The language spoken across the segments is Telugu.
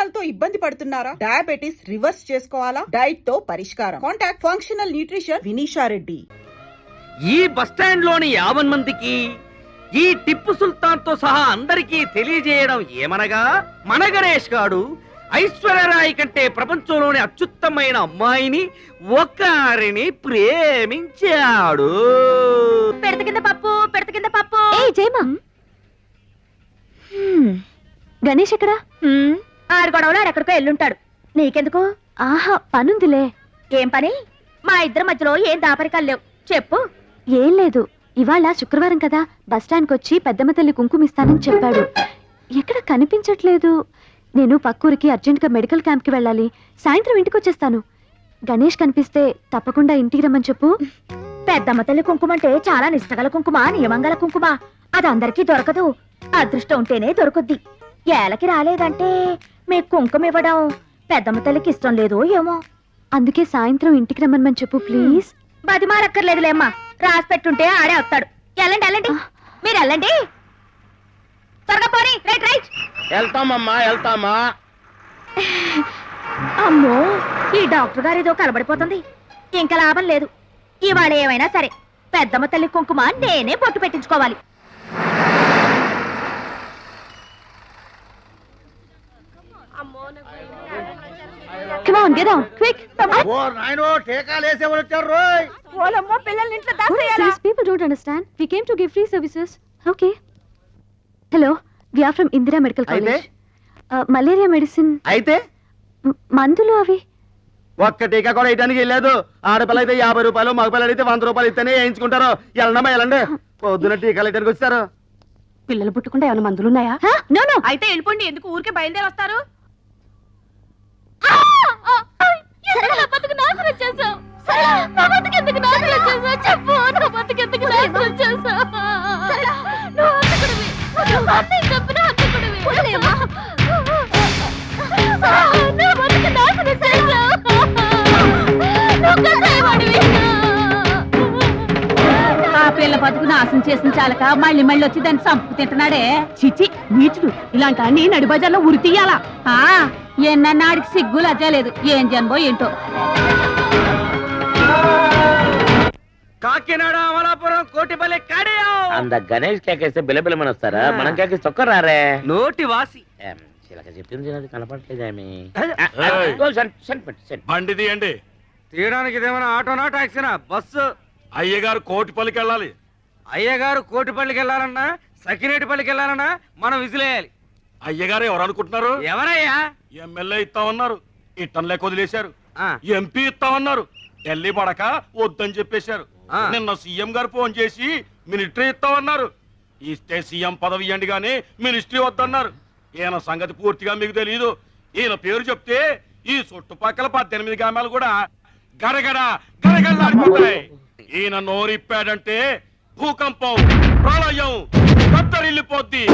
కొలెస్ట్రాల్ తో ఇబ్బంది పడుతున్నారా? డయాబెటిస్ రివర్స్ చేసుకోవాలా? డైట్ తో పరిష్కారం. Contact functional nutrition Vinisha Reddy. ఈ బస్టాండ్ లోని 50 మందికి ఈ టిప్పు సుల్తాన్ తో సహా అందరికీ తెలియజేయడం ఏమనగా, మన గణేష్ గాడు ఐశ్వర్యరాయ్ కంటే ప్రపంచంలోని అత్యుత్తమైన అమ్మాయిని ఒకరిని ప్రేమించాడు. పెడత కింద పప్పు ఏ జయమా గణేష్ ఎక్కడా? ఆరు గొడవలు ఆడెక్కడికో ఎల్లుంటాడు. నీకెందుకు? ఆహా, పనుందిలే. ఏం పని? మా ఇద్దరి మధ్యలో ఏం దాపరికాలు లేవు, చెప్పు. ఏం లేదు, ఇవాళ శుక్రవారం కదా, బస్టాండ్కి వచ్చి పెద్దమ్మ తల్లి కుంకుమిస్తానని చెప్పాడు. ఎక్కడ కనిపించట్లేదు. నేను పక్కూరికి అర్జెంట్గా మెడికల్ క్యాంప్కి వెళ్ళాలి. సాయంత్రం ఇంటికి వచ్చేస్తాను. గణేష్ కనిపిస్తే తప్పకుండా ఇంటికి రమ్మని చెప్పు. పెద్దమ్మ తల్లి కుంకుమ అంటే చాలా నిష్టగల కుంకుమ, నియమంగల కుంకుమ. అది అందరికీ దొరకదు. అదృష్టం ఉంటేనే దొరుకుద్ది. ఏలకి రాలేదంటే మీకు కుంకుమ ఇవ్వడం పెద్దమ్మ తల్లికి ఇష్టం లేదో ఏమో. అందుకే సాయంత్రం ఇంటికి రమ్మని చెప్పు ప్లీజ్. బతిమాలక్కర్లేదులేమ్మా, రాసి పెట్టుంటే ఆడే వస్తాడు. వెళ్ళండి వెళ్ళండి, మీరు వెళ్ళండి. త్వరగా పోనీ. Right right. వెళ్తామమ్మా వెళ్తామా. అమ్మో, ఈ డాక్టర్ గారు ఏదో కలబడిపోతుంది. ఇంకా లాభం లేదు. ఇవాళ ఏమైనా సరే పెద్దమ్మ తల్లి కుంకుమ నేనే బొట్టు పెట్టించుకోవాలి. Come on, get down, quick. ఓ నాయనో, టీకాలేసే వాళ్ళు వచ్చారు రోయ్. ఓలమ్మో, పిల్లల్ని ఇంట్లో దాసేయాలా? These people don't understand. We came to give free services. Okay. Hello, we are from Indira Medical College. Malaria medicine. అయితే మందులు అవి. ఒక్క టీకా కూడా వేయడానికి వెళ్ళలేదు. ఆడపిల్ల అయితే 50 రూపాయలు, మగపిల్లలు అయితే 100 రూపాయలు ఇస్తేనే వేయించుకుంటారు. వెళ్ళండమ్మా వెళ్ళండి. పొద్దున టీకాలు వేయడానికి వచ్చారు. పిల్లలు పుట్టుకుంటే ఏమైనా మందులు ఉన్నాయా? No, no. అయితే వెళ్ళిపోండి. ఎందుకు ఊరికే బయలుదేరి వస్తారు? ఆ పిల్ల బతుకు నాశనం చేసిన చాలక మళ్ళీ మళ్ళీ వచ్చి దాన్ని చంపుకు తింటున్నాడే. చిచి నీచుడు, ఇలాంటి అన్ని నడి బజార్లో ఉరి తీయాలా? ఎన్నన్నాడికి సిగ్గు లజ్జా లేదు. ఏం జన్మో ఏంటో. కాకినాడ, అమలాపురం, కోటిపల్లి, కడియం. అంద గణేష్ కేకేస్తే బిలబిలమని వస్తారా? మనం కేకేస్తే ఒక్క రారే. నోటి వాసి. చిలక చెప్పింది అది కనపడలేదు. బండి తీయండి. తీయడానికి ఇదేమైనా ఆటోనా టాక్సీనా? బస్సు. అయ్యగారు కోటిపల్లికి వెళ్ళాలి. అయ్యగారు కోటిపల్లికి వెళ్ళాలన్నా, సకినేటిపల్లికి వెళ్ళాలన్నా మనం విసిలేయాలి. అయ్యగారు ఎవరు అనుకుంటున్నారు? ఎవరయ్యా? ఎమ్మెల్యే ఇస్తామన్నారు, ఇట్టంలే వదిలేశారు. ఎంపీ ఇస్తామన్నారు, ఢిల్లీ పడక వద్దని చెప్పేశారు. నిన్న సీఎం గారు ఫోన్ చేసి మినిస్ట్రీ ఇస్తామన్నారు. ఇస్తే సీఎం పదవి ఇవ్వండి గానీ మినిస్ట్రీ వద్దన్నారు. ఈయన సంగతి పూర్తిగా మీకు తెలియదు. ఈయన పేరు చెప్తే ఈ చుట్టుపక్కల 18 గ్రామాలు కూడా గడగడ గడగడలాడిపోతాయి. ఈయన నోరిప్పాడంటే భూకంపం, ప్రళయం, దత్తరిల్లిపోద్ది.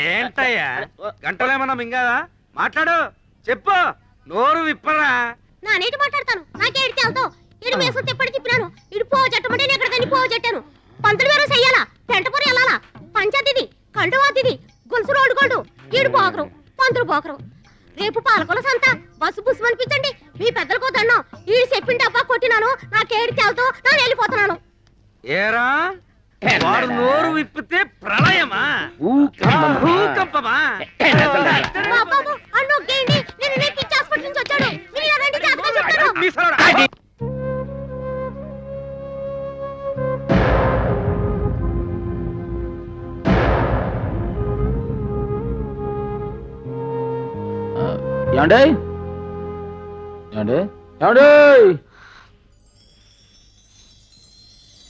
ఏంటయ్యా గంటలేమన్నా మింగాదా? మాట్లాడు, చెప్పు. నోరు విప్పరా. నా నీటి మాట్లాడతాను. నాకేడితే వెళ్తావు. ఇడు మేసం తిప్పటి తిప్పినాను. ఇడు పో చెట్టమంటే నేను ఎక్కడికని పో చెట్టాను. పంతులు వేరే చెయ్యాలా, పెంటపూరి వెళ్ళాలా, పంచాయతీది, కండువాతిది, గొలుసు రోడ్డు గోల్డు. ఈడు పోకరు, పంతులు పోకరు. రేపు పాలకొల సంత, బస్సు బుస్సు అనిపించండి. మీ పెద్దలకు దండం. ఈడు చెప్పిండి అబ్బా కొట్టినాను. నాకేడితే వెళ్తావు, నేను వెళ్ళిపోతున్నాను. ఏరా, వాడు నోరు విప్పితే ప్రళయమా, భూకంపమా? బాబు అన్నొక్కేయండి. నేను రేపు పిచ్చి హాస్పిటల్ నుంచి వచ్చాడు. మీరు రండి, జాగ్రత్తగా చెప్తాను. ఏమండి ఏమండి ఏమండి,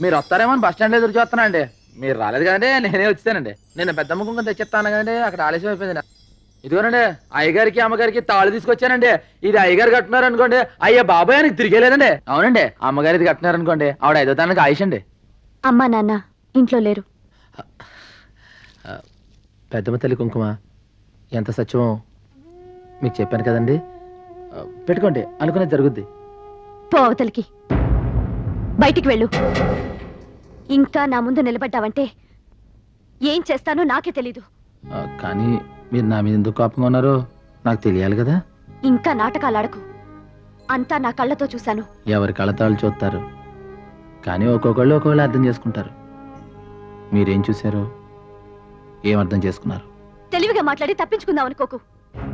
మీరు వస్తారేమో బస్ స్టాండ్ ఎదురు చూస్తున్నా అండి. మీరు రాలేదు కదండి, నేనే వచ్చానండి. నేను పెద్ద ముఖం తెచ్చిస్తాను కదండి, అక్కడ ఆలస్యం అయిపోయింది. ఇదిగోనండి అయ్యగారికి అమ్మగారికి తాళు తీసుకొచ్చానండి. ఇది అయ్యగారు కట్టున్నారు అనుకోండి, అయ్యా బాబాయ్ ఆయనకి తిరిగేలేదండి. అవునండి, అమ్మగారు ఇది కట్టినారు అనుకోండి, ఆవిడ 5వ తారీఖుకి ఆయుష్ అండి. అమ్మా నాన్న ఇంట్లో లేరు. పెద్దమ్మ తల్లి కుంకుమ ఎంత సత్యమో మీకు చెప్పాను కదండి. పెట్టుకోండి, అనుకునేది జరుగుద్ది. పోవతలికి బయటికి వెళ్ళు. ఇంకా నా ముందు నిలబడ్డావంటే ఏం చేస్తానో నాకే తెలీదు. కానీ మీరు నా మీద ఎందుకు కోపంగా ఉన్నారు? నాకు తెలియాలి కదా. ఇంకా నాటకాలు ఆడకు. అంతా నా కళ్ళతో చూశాను. ఎవరి కళ్ళతాళ్ళు చూస్తారు, కానీ ఒక్కొక్కళ్ళు ఒక్కొక్కళ్ళు అర్థం చేసుకుంటారు. మీరేం చూశారో, ఏం అర్థం చేసుకున్నారు? తెలివిగా మాట్లాడి తప్పించుకుందాం అనుకోకు.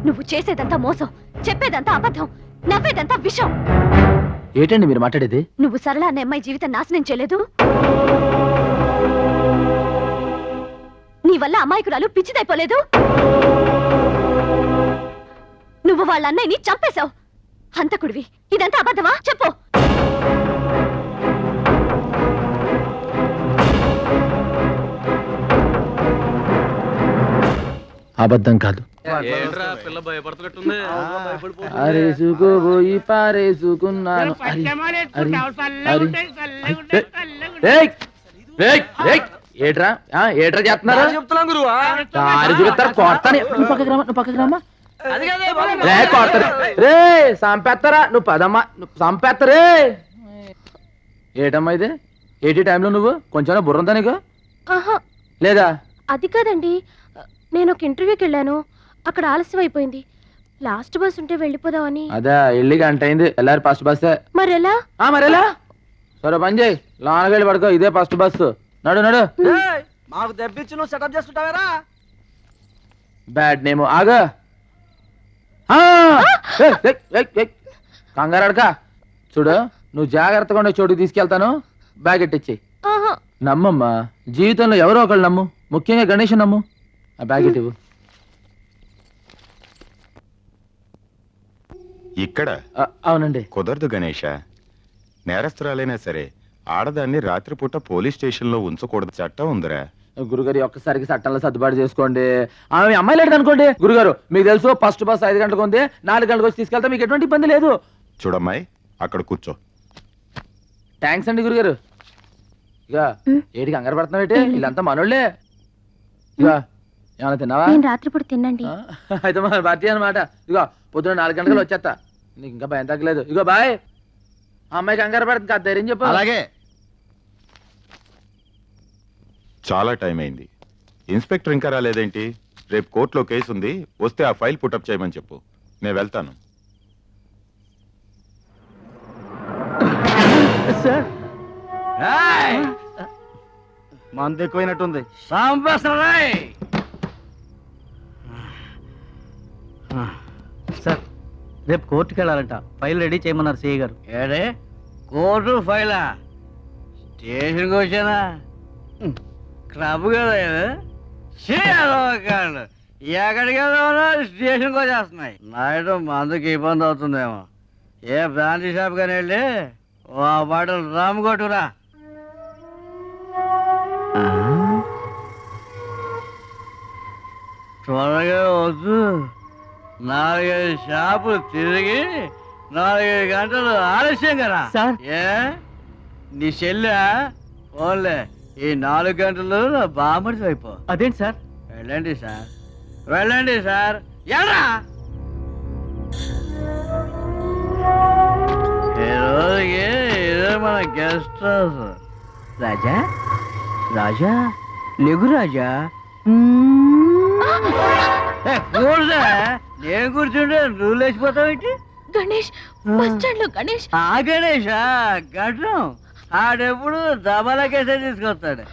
నువ్వు చేసేదంతా మోసం, చెప్పేదంతా అబద్ధం, నవ్వేదంతా విషం. ఏంటండి మీరు మాట్లాడేది? నువ్వు సరళ అనే అమ్మాయి జీవితం నాశనం చేయలేదు. నీ వల్ల అమాయకురాలు పిచ్చిదైపోలేదు. నువ్వు వాళ్ళ అన్నయ్యని చంపేశావు. హంతకుడివి. ఇదంతా అబద్ధమా? చెప్పు. అబద్ధం కాదు. అరేసుకోబోయి పారేసుకున్నాను. ఏట్రా ఏట్రా చేస్తున్నారు? రే సంపేస్తారా నువ్వు పదమ్మా, నువ్వు సంపేత్తరే. ఏటమ్మా ఇది? ఏటి టైంలో నువ్వు కొంచెం బుర్రంతా నీకు లేదా? అది కాదండి, నేను ఒక ఇంటర్వ్యూకి వెళ్ళాను. అక్కడ ఆలస్యం అయిపోయింది. లాస్ట్ బస్ ఉంటే వెళ్ళిపోదామని. అదే వెళ్ళి గంట అయింది. వెళ్ళారు ఫస్ట్ బస్సే. మరెలా? మరెలా? సరే పని చేయి, లానగళ్ళి పడుకో. ఇదే ఫస్ట్ బస్సు. నడు నడు. మాకు తెప్పించి నువ్వు సెటప్ చేసుకుంటావేరా? Bad name. ఆగా కంగారు అడక. చూడు, నువ్వు జాగ్రత్తగా ఉండే చోటుకి తీసుకెళ్తాను. బ్యాగ్ ఎట్టిచ్చేయి. నమ్మమ్మా, జీవితంలో ఎవరో ఒకళ్ళు నమ్ము, ముఖ్యంగా గణేష్ నమ్ము. ఆ బ్యాగ్ ఇవ్వు. ఇక్కడ అవునండి. కుదరదు గణేష. నేరస్తురాలైనా సరే ఆడదాన్ని రాత్రిపూట పోలీస్ స్టేషన్ లో ఉంచకూడదు, చట్టం ఉందిరా. గురుగారు ఒక్కసారికి చట్టంలో సర్దుబాటు చేసుకోండి. ఆమె అమ్మాయి లేదు అనుకోండి. గురుగారు మీకు తెలుసు, ఫస్ట్ బస్ 5 గంటలకు ఉంది. 4 గంటలకు వచ్చి తీసుకెళ్తా, మీకు ఎటువంటి ఇబ్బంది లేదు. చూడమ్మాయి, అక్కడ కూర్చో. థ్యాంక్స్ అండి గురుగారు. ఇక ఏటికి కంగారు పడుతున్నావు ఏంటి? వీళ్ళంతా మనోళ్ళే. ఇక ఏమన్నా తిన్నావా? నేను రాత్రిపూట తినండి. అయితే మన భారతీయ అనమాట. ఇగో పొద్దున 4 గంటలకు వచ్చేస్తా. నీకు ఇంకా భయం తగ్గలేదు. ఇగో బాయ్. అమ్మాయి కంగారు పడుతుంది కదా, ధైర్యం చెప్పు. అలాగే. చాలా టైం అయింది. ఇన్స్పెక్టర్ ఇంకా రాలేదేంటి? రేపు కోర్టులో కేసు ఉంది, వస్తే ఆ ఫైల్ పుటప్ చేయమని చెప్పు. నేను వెళ్తాను. మంది ఎక్కువైనట్టుంది. సార్, రేపు కోర్టుకి వెళ్ళాలంట. ఫైల్ రెడీ చేయమన్నారు సిఐ గారు. ఏడే కోర్టు ఫైలా? స్టేషన్కి వచ్చానా? క్లబ్ కదా కాదు. ఎక్కడికి వెళ్దామన్నా స్టేషన్కి వచ్చేస్తున్నాయి. నైట్ మందుకి ఇబ్బంది అవుతుందేమో. ఏ బ్రాంచీ షాప్ కానీ వెళ్ళి ఓ బాటలు రామ్ కొట్టురా. త్వరగా వద్దు. 4-5 షాపులు తిరిగి 4-5 గంటలు ఆలస్యం కదా సార్. ఏ నీ చెల్లె ఓన్లే ఈ 4 గంటలు నా బామ్మడి అయిపో. అదేంటి సార్? వెళ్ళండి సార్, వెళ్ళండి సార్. ఎలా ఈ రోజుకి ఇదే మన గెస్ట్ హౌస్. రాజా రాజా లేగు రాజా. కూర్చో. నేను కూర్చుంటే నువ్వు లేచిపోతావు ఏంటి? గణేష్, బస్ స్టాండ్ లో గణేష్. ఆ గణేషా గడ్డం ఆడెప్పుడు దబాలకేసే తీసుకొస్తాడు.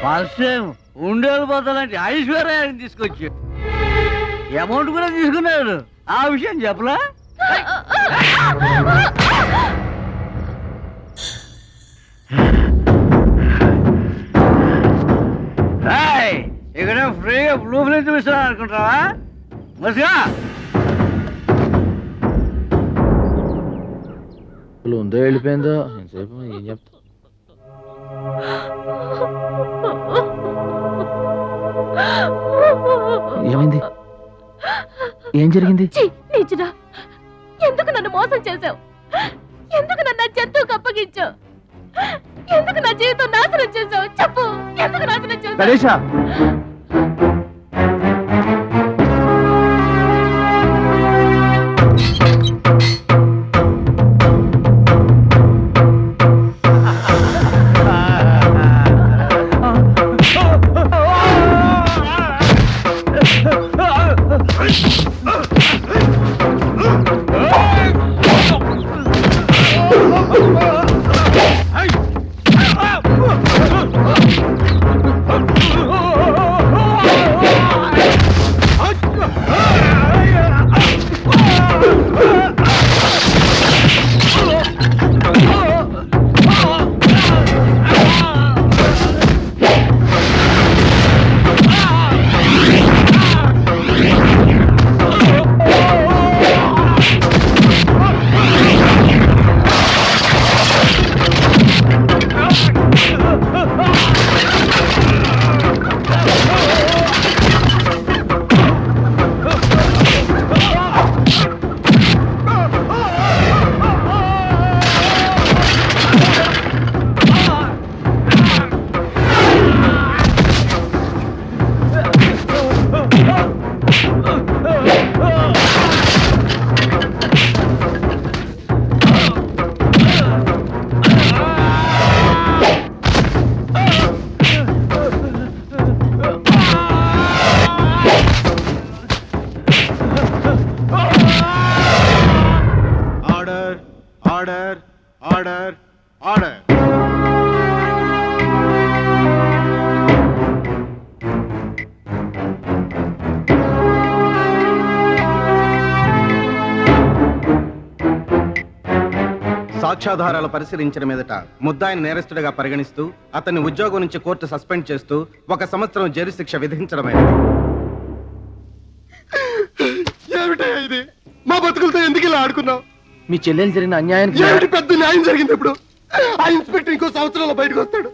ఫస్ట్ టైం ఉండేలు పోతాలంటే ఐశ్వర్యాన్ని తీసుకొచ్చి అమౌంట్ కూడా తీసుకున్నాడు. ఆ విషయం చెప్పలా? ఇక్కడ ఫ్రీగా బ్లూ ఫిల్మ్ చూపిస్తున్నాను అనుకుంటావా? మసిగా ఉందో వెళ్ళిపోయిందో ఎంతసేపు ఏం చెప్తా. ఏమైంది? ఏం జరిగింది? నీచుడా, ఎందుకు నన్ను మోసం చేశావు? ఎందుకు నన్ను జంతువుకు అప్పగించావు? ఎందుకు నా జీవితం నాశనం చేశావు? చెప్పు, ఎందుకు నాశనం చేశావు? Ganesha, order order. సాక్ష్యాధారాలు పరిశీలించిన మీదట ముద్దాయిని నేరస్తుడిగా పరిగణిస్తూ అతన్ని ఉద్యోగం నుంచి కోర్టు సస్పెండ్ చేస్తూ 1 సంవత్సరం జైలు శిక్ష విధించడమైనది. ఏమిటయ్యా ఇది? మా బతుకులతో ఎందుకు ఇలా ఆడుకున్నావు? మీ చెల్లెలు జరిగిన అన్యాయానికి ఏమిటి పెద్ద న్యాయం జరిగింది ఇప్పుడు? ఆ ఇన్స్పెక్టర్ ఇంకో సంవత్సరంలో బయటకు వస్తాడు,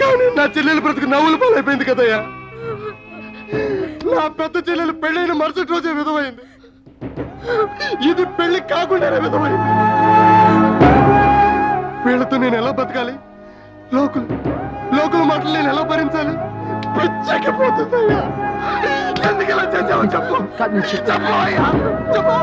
కానీ నా చెల్లెలు బ్రతుకు నవ్వుల పాలైపోయింది కదయ్యా. నా పెద్ద చెల్లెలు పెళ్ళైన మరుసటి రోజే విధమైంది. ఇది పెళ్లి కాకుండానే విధమైంది. వీళ్ళతో నేను ఎలా బతకాలి? లోకుల మాటలు నేను ఎలా భరించాలి? పిచ్చకపోతుందయ్యా. ఎందుకు ఇలా చేసావో చెప్పు. చెప్పు అయ్యా, చెప్పు.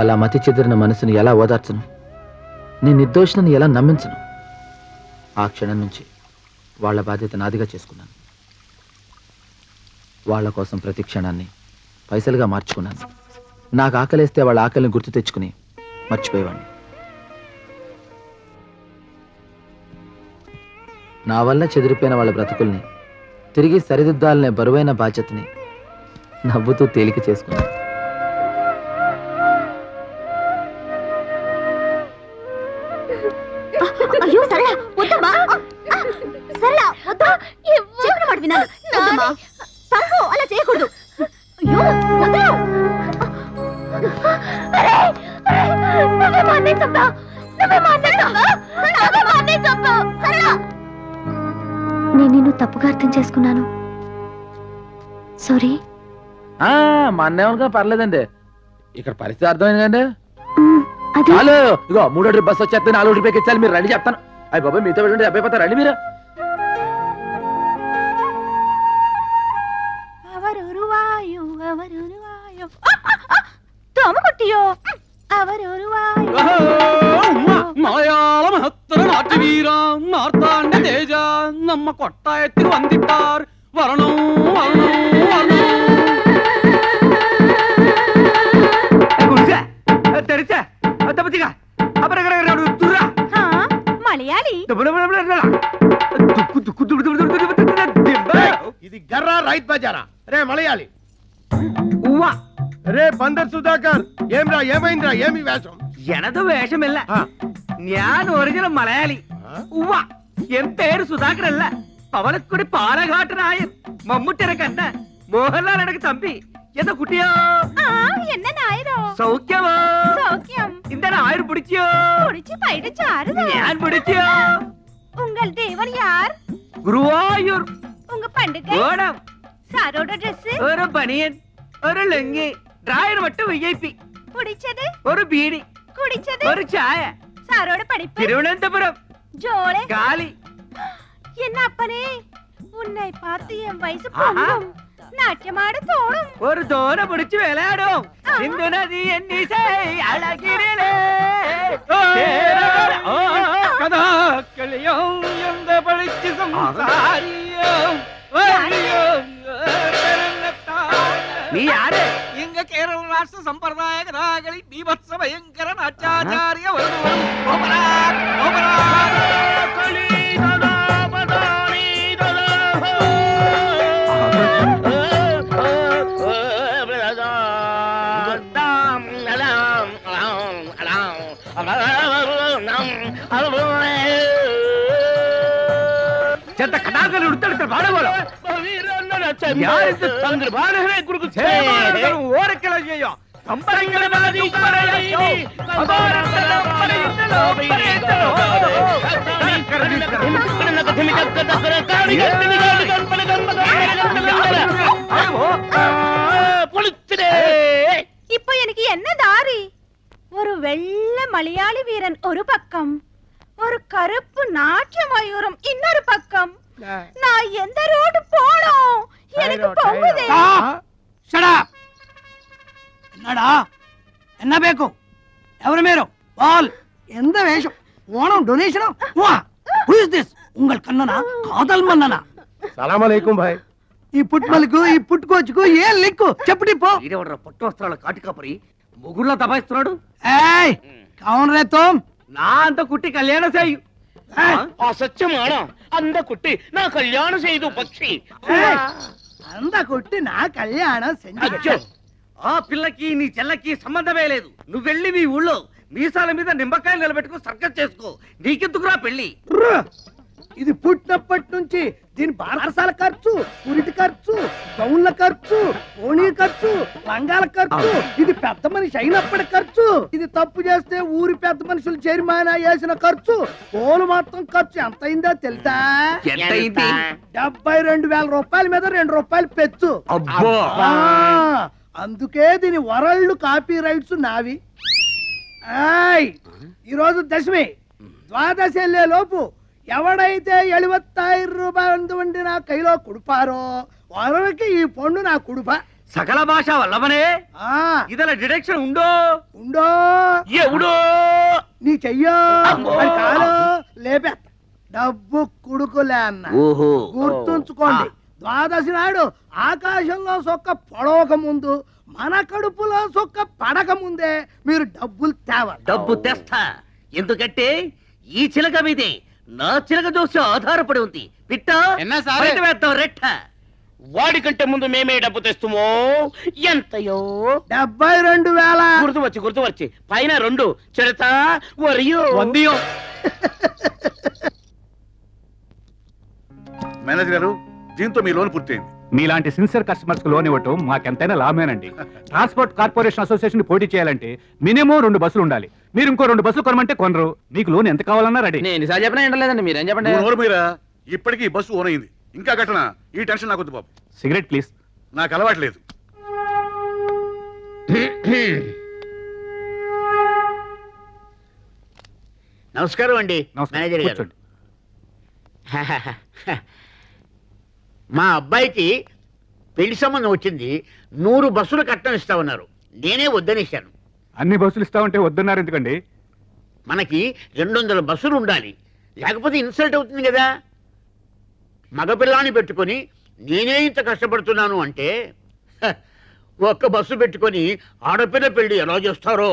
అలా మతి చెదిరిన మనసుని ఎలా ఓదార్చను? నేను నిర్దోషిని ఎలా నమ్మించను? ఆ క్షణం నుంచి వాళ్ళ బాధ్యత నాదిగా చేసుకున్నాను. వాళ్ళ కోసం ప్రతి క్షణాన్ని పైసలుగా మార్చుకున్నాను. నాకు ఆకలేస్తే వాళ్ళ ఆకలిని గుర్తు తెచ్చుకుని మర్చిపోయేవాడిని. నా వల్ల చెదిరిపోయిన వాళ్ళ బ్రతుకుల్ని తిరిగి సరిదిద్దాలనే బరువైన బాధ్యతని నవ్వుతూ తేలిక చేసుకున్నాను. అయ్యో సరళ వద్దమ్మా, సరళ వద్దు, చెప్పిన మాట వినాలి. వద్దమ్మా, తప్పు, అలా చేయకూడదు. అయ్యో వద్దు. నేను నిన్ను తప్పుగా అర్థం చేసుకున్నాను. సారీ. మా అన్నేమనుకో పర్లేదండి. ఇక్కడ పరిస్థితి అర్థమైంది కండి. అది హలో, ఇగో 3 ట్రిప్ బస్ వచ్చేస్తే 4 రూపాయలకి ఇచ్చాలి. మీరు రండి చెప్తాను. అయ్యి బాబా మీతో పెట్టి అబ్బాయి పోతారు. రండి మీరు. మలయాళ మహత్తర నాట్య వీర మార్తాండ తేజ నమ్మ కొట్ట ఎత్తి వందిట్టార్ వరణం మలయాళి ఇది గర్రా రైట్ బజారా. రే మలయాళి. రే బందర్ సుధాకర్. ఏమ్రా, ఏమైందిరా? ఏమి వేషం? ఎనదు వేషమిల్ల. ഞാൻ ഒറിജിനൽ മലയാളി. ഉവ്വ, എൻ പേര് സുധാകരല്ല. പവനക്കുടി പാലഘാട്ടനായൻ. മമ്മൂട്ടിയുടെ കണ്ട മോഹൻലാൽ എനക്ക് തമ്പി. എന്താ കുട്ടിയോ? என்ன நாயரோ? സൗഖ്യമോ? சௌக்கியம். இந்த ஆயிரம் பிடிச்சியோ? புடிச்சு பைடு சாருதா. ഞാൻ പിടിച്ചിയോ? உங்கள் தேவன் யார்? ഗുരുവായൂർ. உங்க பண்டிகை? ഓണം. சாரோட Dress? ഒരു ബനിയൻ, ഒരു ലുങ്കി, ഡ്രൈവർ മട്ടും വിഐപി. புடிச்சது? ഒരു ബീഡി, குடிச்சது? ഒരു ചായ. சாரோட படிப்பு? തിരുവനന്തപുരം. ஜோளே? കാലി. என்ன அப்பனே, உன்னை பார்த்து என் வயசு பொங்கும். நாட்டியமாட தோணும். ഒരു തോര പിടിച്ച് വിളയാടും. സിന്ധു നദി എന്നീസേ അഴകിരിലേ കഥാക്കളിയും എന്ത പഠിച്ച് സംസാരിയും. നീ ആര്? എങ്ക കേരള രാഷ്ട്ര സമ്പ്രദായ കഥാകളി ബീഭത്സ ഭയങ്കര നാട്യാചാര്യ చెత్త కటాకలు ఉడతాడు బాడబోలో ಯಾರಿದ್ದು ತಂದ್ರು ಬಾರವೇ ಗುರುಕು ಛೇಮಾನಗಳು ಓರಕ್ಕೆಲ ಜೇಯೋ ಕಂಪರಂಗಲ ಬಾದಿ ಪರಯೋ ಅಬಾರತನ ಪರಯಿಂದಲೋ ಪರಯಿಂದಲೋ ಕರಣ ಕಥಮಿ ಕತ್ತ ಕರ ಕಾಡಿ ಗತ್ತಿನಿ ಗಾಡಿ ಕಂಪನ பொழுத்திடே. இப்போ எனக்கு என்ன தாரி? ஒரு வெள்ளை மலையாளி வீரன் ஒரு பக்கம், ஒரு கருப்பு நாட்டிய மயூரம் இன்னொரு பக்கம். நான் எந்த ரோடு போனோம்? எனக்கு போகுதே. என்னடா என்ன ಬೇಕು ఎవరు మీరు బాల్ ఎంత వేషం ఓణం డొనేషన్ వా హూ ఇస్ దిస్ ఉంగల్ కన్ననా కాదల్ మన్ననా సలాం అలైకుం భాయ్. ఈ పుట్మలకు ఈ పుట్టుకోచుకు ఏం లిక్కు చెప్పటి పో ఈడెవడ్రా పట్టు వస్త్రాల కాటికాపరి ముగుళ్ళ దబాయిస్తున్నాడు ఏయ్ కౌన్ రే తుమ్ నా అంత కుట్టి కళ్యాణ సేయు అసత్యమాణ అంద కుట్టి నా కళ్యాణ చేయదు పక్షి అంద కుట్టి నా కళ్యాణం సెంజు ఆ పిల్లకి నీ చెల్లకి సంబంధమే లేదు నువ్వు వెళ్ళి మీ ఊళ్ళో మీసాల మీద నిమ్మకాయలు నిలబెట్టుకో సర్కస్ చేసుకో నీకెందుకురా పెళ్లి ఇది పుట్టినప్పటి నుంచి దీని బారసాల ఖర్చు పురిటి ఖర్చు గౌన్ల ఖర్చు ఓణీ ఖర్చు లంగాల ఖర్చు ఇది పెద్ద మనిషి అయినప్పటి ఖర్చు ఇది తప్పు చేస్తే ఊరి పెద్ద మనుషులు చైర్మన్ వేసిన ఖర్చు పోలు మొత్తం ఖర్చు ఎంత అయిందో తెలుసా 72,000 రూపాయల మీద 2 రూపాయలు పెచ్చు అందుకే దీని వరల్డ్ కాపీ రైట్స్ నావి ఈరోజు దశమి ద్వాదశి వెళ్ళే లోపు ఎవడైతే 75 రూపాయలు వండి నా కైలో కుడిపారో వారికి ఈ పండు నా కుడుప సకల భాష వల్లవనే ఇదల డిడక్షన్ ఉండో ఉండో ఎవడో నీ చెయ్యో కాదు లేపే డబ్బు కుడుకులే అన్న గుర్తుంచుకోండి ద్వాదశి నాడు ఆకాశంలో సొక్క పొడవక ముందు మన కడుపులో సొక్క పడక ముందే మీరు డబ్బులు తేవాలి డబ్బు తెస్తా ఎందుకంటే ఈ చిలక మీదే నా చిలక దోష ఆధారపడి ఉంది పిట్ట వేద్దాం రెట్ట వాడికంటే ముందు మేమే డబ్బు తెస్తుమో ఎంతయో 72,000 గుర్తు వచ్చి పైన 2 చెడతా వరియో వందియో మేనేజర్ గారు దీంతో మీ లోన్ పూర్తయింది. మీలాంటి సిన్సియర్ కస్టమర్స్ కు లోన్ ఇవ్వటం మాకెంతైనా లాభమేనండి. ట్రాన్స్పోర్ట్ కార్పొరేషన్ అసోసియేషన్ పోటీ చేయాలంటే మినిమం 2 బస్సులు ఉండాలి. మీరు ఇంకో 2 బస్సులు కొనమంటే కొనరు. మీకు లోన్ ఎంత కావాలన్నా రెడీ. నేను ఎన్నిసార్లు చెప్పినా ఏంటలేదండి, మీరేం చెప్పండి. నోరు మీరా ఇప్పటికీ ఈ బస్సు ఓన్ అయింది. ఇంకా కట్టన ఈ టెన్షన్ నాకు వద్దు బాబు. Cigarette please. నాకు అలవాట్లేదు. నమస్కారం అండి మేనేజర్ గారు. మా అబ్బాయికి పెళ్లి సంబంధం వచ్చింది. 100 బస్సులు కట్టం ఇస్తామన్నారు. నేనే వద్దనేశాను. అన్ని బస్సులు ఇస్తామంటే వద్దన్నారు ఎందుకండి? మనకి 200 బస్సులు ఉండాలి, లేకపోతే ఇన్సల్ట్ అవుతుంది కదా. మగపిల్లాన్ని పెట్టుకొని నేనే ఇంత కష్టపడుతున్నాను అంటే ఒక్క బస్సు పెట్టుకొని ఆడపిల్ల పెళ్లి ఎలా చేస్తారో.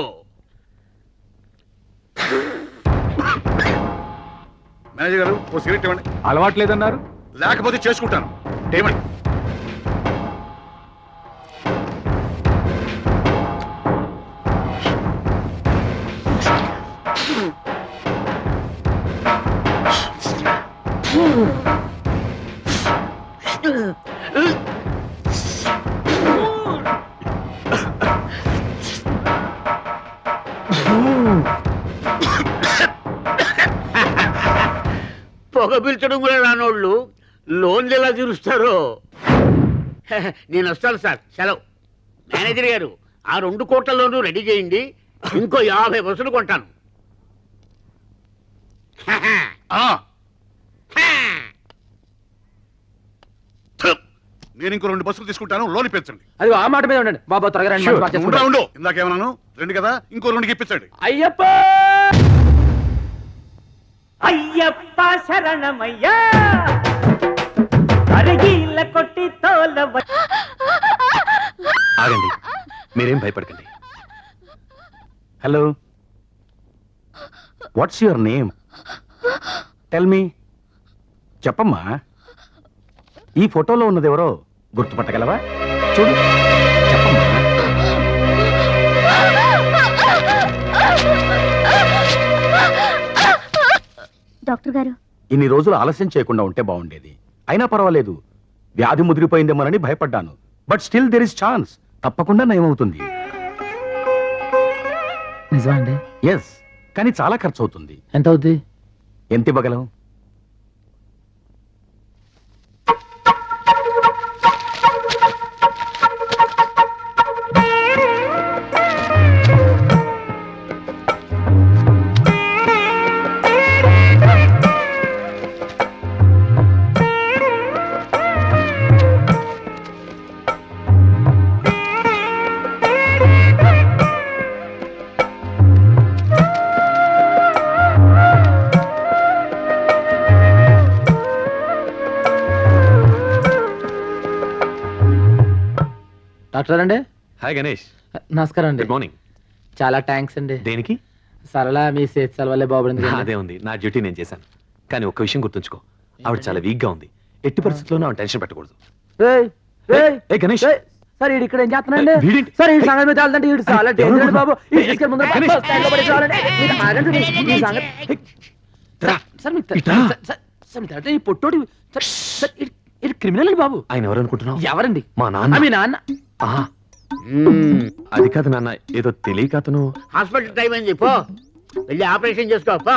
మేనేజర్ గారు ఓ సిగరెట్ ఇవ్వండి. అలవాట్లేదన్నారు, లేకపోతే చేసుకుంటాను. ఏమండి పొగ పిల్చడం కూడా రానోళ్ళు లోన్లు ఎలా తీరుస్తారో. నేను వస్తాను సార్, సెలవు. మేనేజర్ గారు ఆ 2 కోట్ల లోను రెడీ చేయండి. ఇంకో 50 బస్సులు కొంటాను. నేను ఇంకో 2 బస్సులు తీసుకుంటాను. లోన్ ఇప్పించండి. అది ఆ మాట మీద ఉండండి బాబా, త్వరగా రండి. ఉండు ఇందాకేమన్నాను 2 కదా, ఇంకో 2కి ఇప్పించండి. అయ్యప్ప అయ్యప్ప శరణమయ్యా అరగీల కొట్టి తోల. ఆగండి, మీరేం భయపడకండి. Hello, what's your name? Tell me. చెప్పమ్మా, ఈ ఫోటోలో ఉన్నది ఎవరో గుర్తుపట్టగలవా? చూడు, చెప్పమ్మా. డాక్టర్ గారు, ఇన్ని రోజులు ఆలస్యం చేయకుండా ఉంటే బాగుండేది. అయినా పర్వాలేదు, వ్యాధి ముదిరిపోయిందేమోనని భయపడ్డాను. But still there is chance. తప్పకుండా నయమవుతుంది. నిజమా అండి? ఎస్, కానీ చాలా ఖర్చు అవుతుంది. ఎంత అవుద్ది? ఎంత ఇవ్వగలం? డాక్టర్ అండి? హాయ్ గణేష్. నమస్కారం అండి. Good morning. చాలా థ్యాంక్స్ అండి. దేనికి? సరళ మీ సేత్సాల వల్లే బాగుపడింది కదండి. అదే ఉంది, నా డ్యూటీ నేను చేశాను. కానీ ఒక్క విషయం గుర్తుంచుకో, ఆవిడ చాలా వీక్ గా ఉంది. ఎట్టి పరిస్థితుల్లోనూ ఆవిడ టెన్షన్ పెట్టకూడదు. ఏ గణేష్, సార్ ఈడు ఇక్కడ ఏం చేస్తున్నాండి? వీడేంటి? సార్ ఈ సంగతి మీద చాలంటే ఈడు చాలా డేంజర్ అండి బాబు. ఈడు తీసుకెళ్ళి ముందర గణేష్. బస్ స్టాండ్లో పడేసేవాళ్ళండి. మీరు ఆగండి, ఈ సంగతి. సార్ మీకు సార్ మీకు అంటే ఈ పొట్టోడి సార్ ఇది క్రిమినల్ అండి బాబు. ఆయన ఎవరు అనుకుంటున్నావు? ఎవరండి? మా నాన్న. మీ నాన్న. ఆహా, అది కాదు నాన్న, ఏదో తెలియక అతను. హాస్పిటల్ టైం అయింది, పో వెళ్ళి ఆపరేషన్ చేసుకో పో.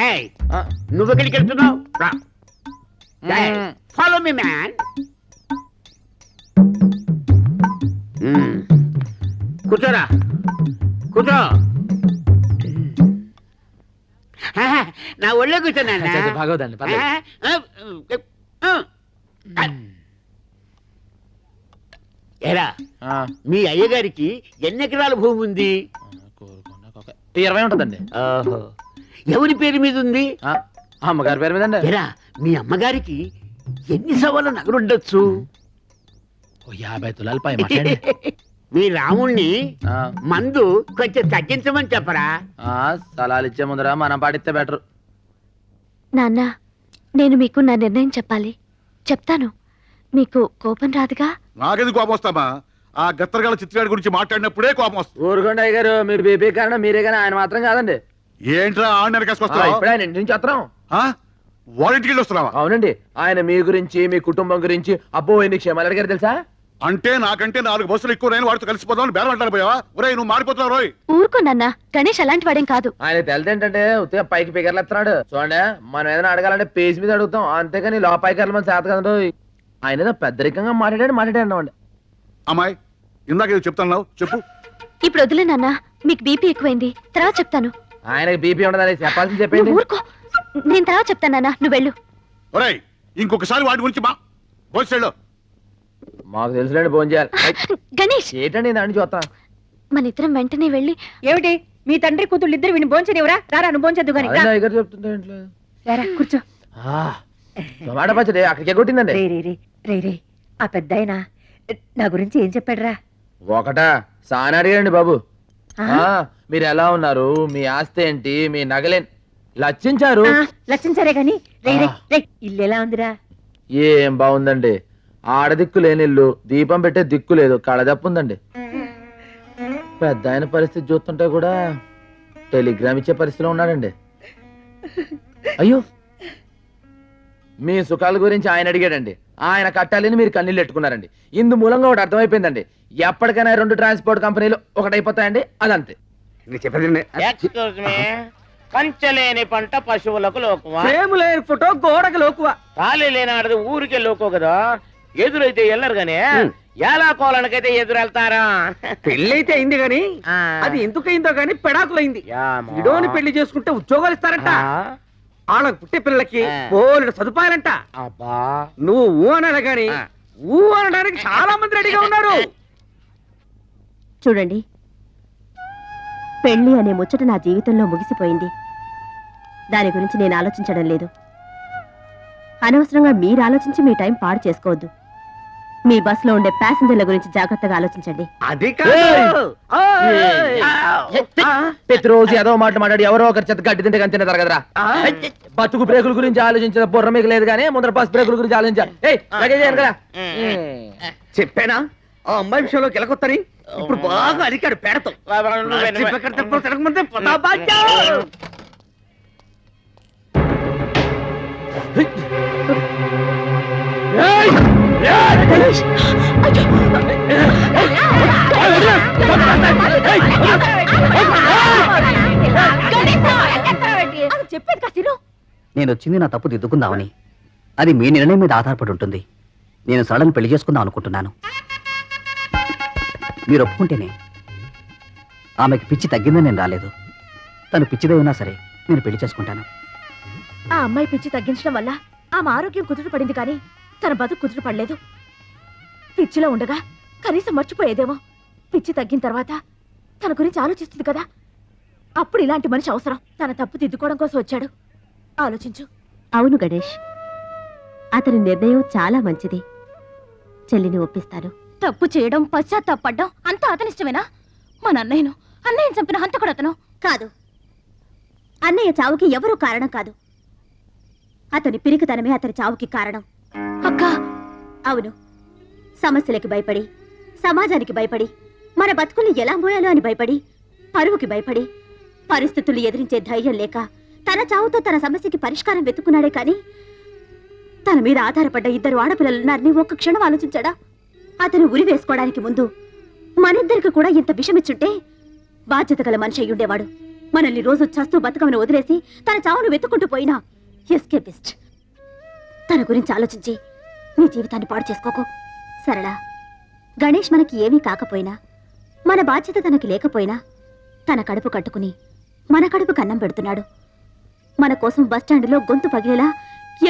ఏయ్, నువ్వు ఎక్కడికి వెళ్తున్నావు? Follow me man. కూర్చోరా, కూర్చో. నా ఒళ్ళో కూర్చోనా? బాగోదండి. ఏరా, మీ అయ్యగారికి ఎన్ని ఎకరాల భూమి ఉంది? 20 ఉంటుందండి. ఓహో, ఎవరి పేరు మీద ఉంది? అమ్మగారి పేరు మీద అండి. ఏరా, మీ అమ్మగారికి ఎన్ని సవాళ్ళ నగలుండొచ్చు? 50 తులాలు పై మాట్లాడండి. మీ రాముణ్ణి మందు కొంచెం తగ్గించమని చెప్పరా? సలాలు ఇచ్చే ముందర మనం పాటిస్తే బెటర్. నాన్న, నేను మీకు నా నిర్ణయం చెప్పాలి. చెప్తాను. మీకు కోపం రాదుగా? నాకెందుకు కోపం వస్తామా? ఆ గత్తరగాల చిత్రగాడి గురించి మాట్లాడినప్పుడే కోపం వస్తుంది. ఊరుకోండి అయ్య గారు, మీరు బీపీ కారణం మీరే కానీ ఆయన మాత్రం కాదండి. ఏంట్రా ఆడిన వెనకేసుకొస్తావా? ఇప్పుడు ఆయన ఇంటి నుంచి వస్తున్నాం. వారింటికి వెళ్ళి వస్తున్నావా? అవునండి, ఆయన మీ గురించి మీ కుటుంబం గురించి అబ్బో ఎన్ని క్షేమాలు అడిగారు తెలుసా? అంటే నాకంటే 4 బస్సులు ఎక్కువ నేను వాడితో కలిసిపోదామని బేరం అంటాను పోయావా? ఒరే నువ్వు మారిపోతున్నావు రోయ్. ఊరుకో నాన్న, గణేష్ అలాంటి వాడేం కాదు. ఆయన తెలది ఏంటంటే ఉత్తిగా పైకి పిగర్లు ఎత్తున్నాడు. చూడండి, మనం ఏదైనా అడగాలంటే పేజ్ మీద అడుగుతాం, అంతేగాని లోపాయికర్లు మన చేత కదండు. ఆయన ఏదో పెద్దరికంగా మాట్లాడాడు. అమ్మాయి, ఇందాక ఏదో చెప్తాను, చెప్పు. ఇప్పుడు వదిలే నాన్న, మీకు బీపీ ఎక్కువైంది. తర్వాత చెప్తాను. ఆయనకి బీపీ ఉండదని చెప్పాల్సింది చెప్పండి. నువ్వు ఊరుకో, నేను తర్వాత చెప్తాను నాన్న, నువ్వు వెళ్ళు. ఒరేయ్, ఇంకొకసారి వాటి గురించి బోసెళ్ళు. మాకు తెలుసులేండి, ఫోన్ చేయాలి. గణేష్, ఏంటండి దాన్ని చూస్తా. మన ఇద్దరం వెంటనే వెళ్ళి. ఏమిటి మీ తండ్రి కూతుళ్ళు ఇద్దరు విని భోంచనివరా? రారా, నువ్వు భోంచద్దు గాని. అయ్యగారు చెప్తుంటే ఇంట్లో రారా, కూర్చో. టమాటా పచ్చడి అక్కడికే కొట్టిందండి. రే ఆ పెద్దాయన నా గురించి ఏం చెప్పాడురా? ఒకటా సాని అడిగారండి బాబు. మీరు ఎలా ఉన్నారు, మీ ఆస్తి ఏంటి, మీ నగలేంటి లచ్చించారు. లక్షించారే గాని రే ఇల్లు ఎలా ఉందిరా? ఏం బాగుందండి, ఆడదిక్కు లేని ఇల్లు, దీపం పెట్టే దిక్కు లేదు, కళదప్పుందండి. పెద్ద ఆయన పరిస్థితి చూస్తుంటే కూడా టెలిగ్రామ్ ఇచ్చే పరిస్థితిలో ఉన్నాడండి. అయ్యో, మీ సుఖాల గురించి ఆయన అడిగాడండి, ఆయన కట్టాలని మీరు కన్నీళ్ళు పెట్టుకున్నారండి. ఇందు మూలంగా ఒకటి అర్థమైపోయిందండి, ఎప్పటికైనా 2 ట్రాన్స్పోర్ట్ కంపెనీలు ఒకటైపోతాయండి, అదంతే. పంచలేని పంట పశువులకు లోకువా, లేని ఫోటో గోడకు లోకువా, ఖాళీ లేని ఆడది ఊరికే లోకో కదా. ఎదురైతే వెళ్ళరు గానీ ఎలా కోలనకైతే ఎదురెళ్తారా? పెళ్ళైతే అయింది గాని అది ఎందుకయిందో గాని పెడాకులైంది. ఇడోని పెళ్లి చేసుకుంటే ఉద్యోగాలు ఇస్తారంట, వాళ్ళకు పుట్టే పిల్లలకి బోలెడు సదుపాయాలంట. నువ్వు ఊ అనాలి గాని ఊ అనడానికి చాలా మంది రెడీగా ఉన్నారు. చూడండి, పెళ్లి అనే ముచ్చట నా జీవితంలో ముగిసిపోయింది. దాని గురించి నేను ఆలోచించడం లేదు. అనవసరంగా మీరు ఆలోచించి మీ టైం పాడు చేసుకోవద్దు. మీ బస్సులో ఉండే ప్యాసింజర్ల గురించి జాగ్రత్తగా ఆలోచించండి. అది కాదు, ప్రతిరోజు ఏదో మాట మాట్లాడి ఎవరో ఒకరి చేత గడ్డి తింటే కానీ తినదరగదరా. బతుకు బ్రేకుల గురించి ఆలోచించిన బుర్ర మీకు లేదు కానీ ముందర బస్ బ్రేకుల గురించి ఆలోచించాలి కదా. చెప్పానా ఆ అమ్మాయి విషయంలో గెలకొత్తని? ఇప్పుడు బాగా అరికాడు పేడతో. చెప్పేది కాస్త నేను వచ్చింది నా తప్పు దిద్దుకుందామని. అది మీ నిర్ణయం మీద ఆధారపడి ఉంటుంది. నేను సడన్ పెళ్లి చేసుకుందాం అనుకుంటున్నాను. మీరు ఒప్పుకుంటేనే. ఆమెకి పిచ్చి తగ్గిందని నేను రాలేదు. తను పిచ్చిదే ఉన్నా సరే నేను పెళ్లి చేసుకుంటాను. ఆ అమ్మాయి పిచ్చి తగ్గించడం వల్ల ఆమె ఆరోగ్యం కుదుట పడింది కానీ తన బతుకు కుదుట పడలేదు. పిచ్చిలో ఉండగా కనీసం మర్చిపోయేదేమో. పిచ్చి తగ్గిన తర్వాత తన గురించి ఆలోచిస్తుంది కదా, అప్పుడు ఇలాంటి మనిషి అవసరం. తన తప్పు దిద్దుకోవడం కోసం వచ్చాడు. ఆలోచించు. అవును గణేష్, అతని నిర్ణయం చాలా మంచిది. చెల్లిని ఒప్పిస్తాను. తప్పు చేయడం, పశ్చాత్తాపడ్డం అంతా అతనిష్టమేనా? మా అన్నయ్యను చంపిన హంతకుడు అతను కాదు. అన్నయ్య చావుకి ఎవరూ కారణం కాదు. అతని పిరికితనమే అతని చావుకి కారణం. అక్కా, అవును, సమస్యలకి భయపడి, సమాజానికి భయపడి, మన బతుకుల్ని ఎలా మోయాలో అని భయపడి, పరువుకి భయపడి, పరిస్థితులు ఎదిరించే ధైర్యం లేక తన చావుతో తన సమస్యకి పరిష్కారం వెతుక్కున్నాడే కానీ తన మీద ఆధారపడ్డ 2 ఆడపిల్లలున్నారని ఒక్క క్షణం ఆలోచించాడా? అతను ఉరి వేసుకోవడానికి ముందు మనిద్దరికి కూడా ఇంత విషమిచ్చుంటే బాధ్యత గల మనిషి అయ్యుండేవాడు. మనల్ని రోజు చస్తూ బతుకమని వదిలేసి తన చావును వెతుక్కుంటూ పోయినా ఎస్కేపిస్ట్. తన గురించి ఆలోచించి నీ జీవితాన్ని పాడు చేసుకోకు. సరళా, గణేష్ మనకి ఏమీ కాకపోయినా, మన బాధ్యత తనకి లేకపోయినా తన కడుపు కట్టుకుని మన కడుపు కన్నం పెడుతున్నాడు. మన కోసం బస్టాండులో గొంతు పగిలేలా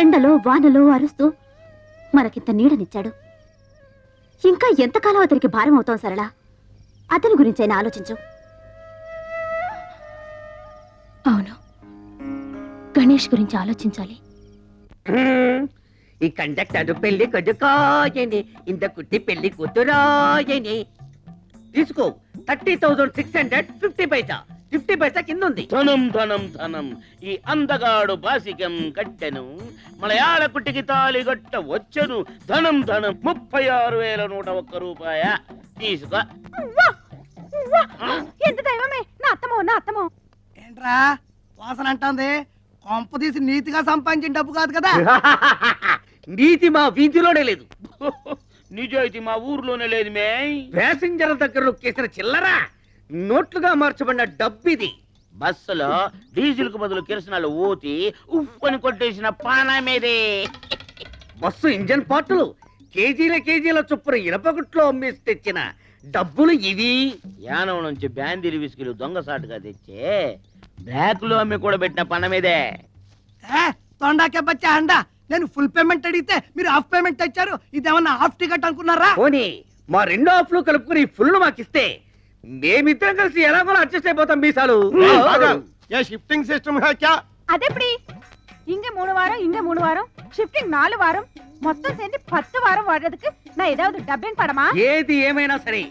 ఎండలో వానలో అరుస్తూ మనకింత నీడనిచ్చాడు. ఇంకా ఎంతకాలం అతనికి భారం అవుతాం సరళా? అతని గురించైనా ఆలోచించు. అవును, గణేష్ గురించి ఆలోచించాలి. ఈ కండక్టర్ పెళ్లి కొడుకోయని, ఇంత కుట్టి పెళ్లి కూతురాయని. తీసుకో 30,650 పైసా. 50 పైసా కింద ఉంది. ధనం ధనం ధనం ఈ అందగాడు బాసికం కట్టెను, మలయాళ కుట్టికి తాళి గట్ట వచ్చెను. ధనం ధనం 36,101 రూపాయ. తీసుకో. ఎంత దైవమే! నా అత్తమో ఏంట్రా వాసన అంటుంది? కొంప తీసి నీతిగా సంపాదించిన డబ్బు కాదు కదా? నీతి మా వీధిలోనే లేదు. నిజాయితీ మా ఊర్లోనే లేదు మే. ప్యాసింజర్ దగ్గర నొక్కేసిన చిల్లరా నోట్లుగా మార్చబడిన డబ్బు ఇది. బస్సులో డీజిల్ కు బదులు కిరసనాలు ఊతి ఉప్పని కొట్టేసిన పానమేదే. బస్సు ఇంజన్ పార్టులు కేజీల చొప్పున ఇనపగుట్లో అమ్మేసి తెచ్చిన డబ్బులు ఇవి. యానం నుంచి బ్యాందీలు విసుకులు దొంగసాటుగా తెచ్చే బ్లాక్ లో అమ్మి కూడా పెట్టిన పనమేదే. తొండాకే బచ్చా అండా. నేను ఫుల్ పేమెంట్ అడిగితే మీరు హాఫ్ పేమెంట్ తెచ్చారు. ఇదేమన్నా హాఫ్ టికెట్ అనుకున్నారా? పోనీ మా 2 హాఫ్లు కలుపుకుని ఫుల్ మాకిస్తే మేమిద్దరం కలిసి ఎలాగోలా అడ్జస్ట్ అయిపోతాం. మీసాలు షిఫ్టింగ్ సిస్టమ్ క్యా? అదెప్పుడు? ఇంగే 3 వారం షిఫ్టింగ్ 4 వారం మొత్తం சேர்ந்து 10 వారం వాడేందుకు నా ఏதாவது డబ్బింగ్ పడమా? ఏది ఏమైనా సరే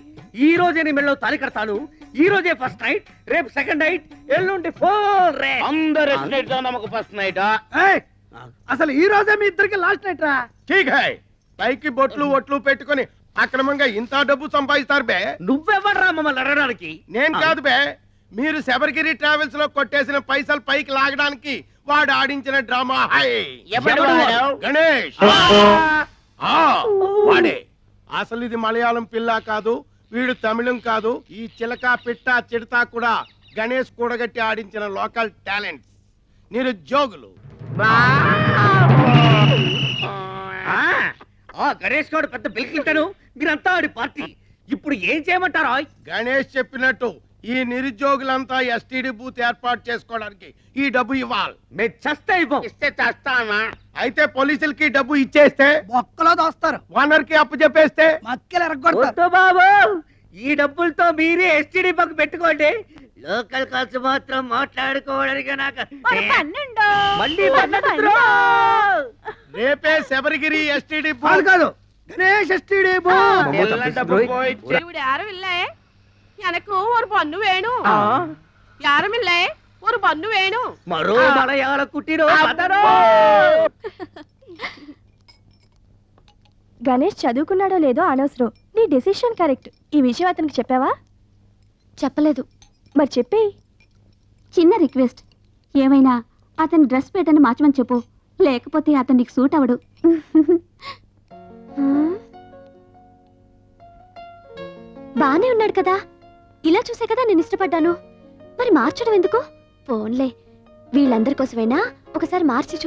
ఈ రోజే నీ మెళ్ళలో తాళి కడతాను. ఈ రోజే ఫస్ట్ నైట్, రేపు సెకండ్ నైట్, ఎల్లుండి ఫోర్. అందరు ఎస్టేట్ తో నమ్మకు ఫస్ట్ నైట్. అసలు ఈ రోజే మీ ఇద్దరికి లాస్ట్ నైట్ రా. ఠీక్ హై. పైకి బొట్లు ఒట్లు పెట్టుకొని అక్రమంగా ఇంత డబ్బు సంపాదిస్తారు బే. నువ్వెవడ్రా మమ్మల్ని అడగడానికి? నేను కాదు బే, మీరు శబరిగిరి ట్రావెల్స్ లో కొట్టేసిన పైసలు పైకి లాగడానికి వాడు ఆడించిన డ్రామా. హై ఎవడు వాడు? గణేష్. వాడే. అసలు ఇది మలయాళం పిల్ల కాదు, వీడు తమిళం కాదు. ఈ చిలక పిట్ట చిడతా కూడా గణేష్ కూడగట్టి ఆడించిన లోకల్ టాలెంట్స్, నిరుద్యోగులు. గణేష్ గౌడ్ పెద్ద బిల్కింటాను. మీరంతా ఆడి పార్టీ. ఇప్పుడు ఏం చేయమంటారా? గణేష్ చెప్పినట్టు ఈ నిరుద్యోగులంతా ఎస్టీడీ బూత్ ఏర్పాటు చేసుకోవడానికి ఈ డబ్బు ఇవ్వాలి. మేము చస్తే ఇవ్వం. ఇస్తే చేస్తానా? అయితే పోలీసులకి డబ్బు ఇచ్చేస్తే బొక్కలో దోస్తారు. ఓనర్ కి అప్పు చెప్పేస్తే మక్కలు ఎరగొడతారు. బాబు ఈ డబ్బులతో మీరే ఎస్టీడీ బంక్ పెట్టుకోండి. లోకల్ కాల్స్ మాత్రం మాట్లాడుకోవడానికి నాకు మళ్ళీ రేపే శబరిగిరి ఎస్టీడీ బూత్ కాదు, గణేష్ ఎస్టీడీ బూత్. ഇവിടെ யாரும் இல்ல எனக்கு ஒரு பொண்ணு வேணும் யாரும் இல்ல ஒரு பொண்ணு வேணும் మరో మలయాళ కుట్టిరో గణేష్ చదువుకున్నాడో లేదో అనవసరం. నీ డెసిషన్ కరెక్ట్. ఈ విషయం అతనికి చెప్పావా? చెప్పలేదు. మరి చెప్పి. చిన్న రిక్వెస్ట్, ఏమైనా అతని డ్రెస్ ప్యాటర్న్ మార్చమని చెప్పు. లేకపోతే అతను నీకు సూట్ అవడు. బానే ఉన్నాడు కదా, ఇలా చూసే కదా నేను ఇష్టపడ్డాను. మరి మార్చడం ఎందుకు? పోన్లే, వీళ్ళందరి కోసమైనా ఒకసారి మార్చి చూసి